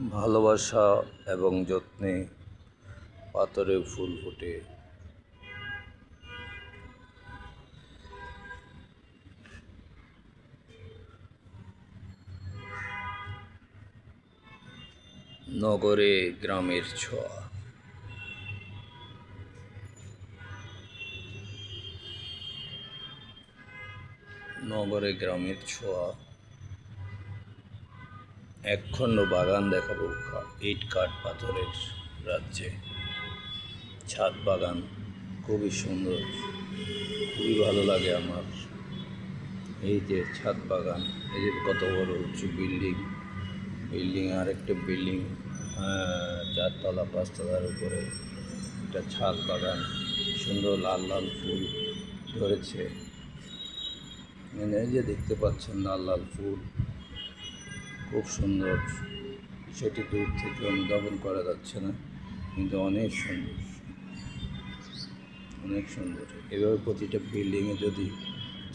ভালোবাসা এবং যত্নে পাথরে ফুল ফোটে। নগরে গ্রামের ছোঁয়া। নগরে গ্রামের ছোঁয়া। একখণ্ড বাগান দেখাবো ইট কাঠ পাথরের রাজ্যে। ছাদ বাগান খুবই সুন্দর, খুবই ভালো লাগে আমার। এই যে ছাদ বাগান, এই যে কত বড় উঁচু বিল্ডিং আর একটা বিল্ডিং, 4 তলা 5 তলার উপরে একটা ছাদ বাগান। সুন্দর লাল লাল ফুল ধরেছে, এই যে দেখতে পাচ্ছেন লাল লাল ফুল, খুব সুন্দর। সেটি দূর থেকে অনুধাবন করা যাচ্ছে না, কিন্তু অনেক সুন্দর, অনেক সুন্দর। এভাবে প্রতিটা বিল্ডিংয়ে যদি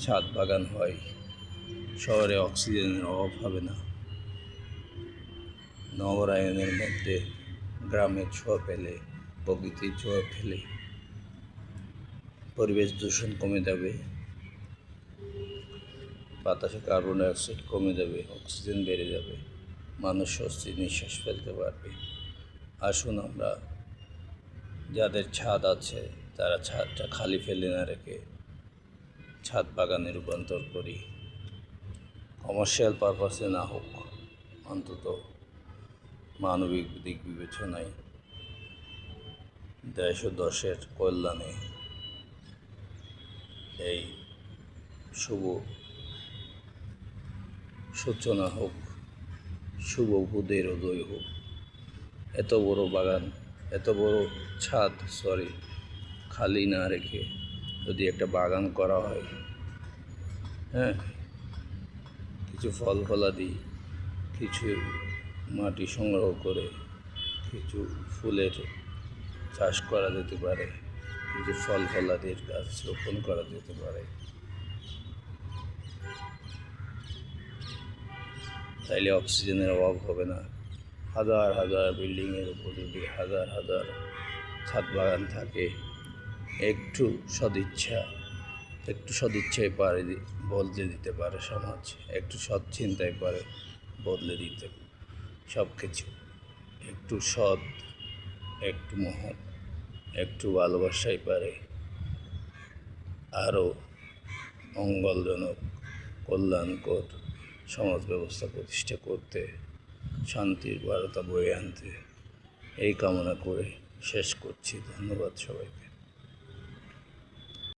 ছাদ বাগান হয়, শহরে অক্সিজেনের অভাব হবে না। নগরায়নের মধ্যে গ্রামের ছোঁয়া পেলে, প্রকৃতির ছোঁয়া পেলে পরিবেশ দূষণ কমে যাবে, বাতাসে কার্বন ডাইঅক্সাইড কমে যাবে, অক্সিজেন বেড়ে যাবে, মানুষ স্বস্তি নিঃশ্বাস ফেলতে পারবে। আসুন আমরা, যাদের ছাদ আছে তারা ছাদটা খালি ফেলে না রেখে ছাদ বাগানে রূপান্তর করি। কমার্শিয়াল পারপাসে না হোক, অন্তত মানবিক দিক বিবেচনায়, দেশ ও দশের কল্যাণে এই শুভ সূচনা হোক, শুভ বুধের উদয় হোক। এত বড় বাগান, এত বড় ছাদ খালি না রেখে যদি একটা বাগান করা হয়, কিছু ফল ফলাদি, কিছু মাটি সংগ্রহ করে কিছু ফুলের চাষ করা যেতে পারে, কিছু ফল ফলাদির গাছ রোপণ করা যেতে পারে, তাইলে অক্সিজেনের অভাব হবে না। হাজার হাজার বিল্ডিংয়ের উপর যদি হাজার হাজার ছাদ বাগান থাকে, একটু সদিচ্ছায় পারে বদলে দিতে পারে সমাজ, একটু সৎ চিন্তায় পারে বদলে দিতে সব কিছু। একটু সৎ, একটু মহৎ, একটু ভালোবাসাই পারে আরও মঙ্গলজনক, কল্যাণকর সমাজ ব্যবস্থা প্রতিষ্ঠা করতে, শান্তির বার্তা বয়ে আনতে। এই কামনা করে শেষ করছি। ধন্যবাদ সবাইকে।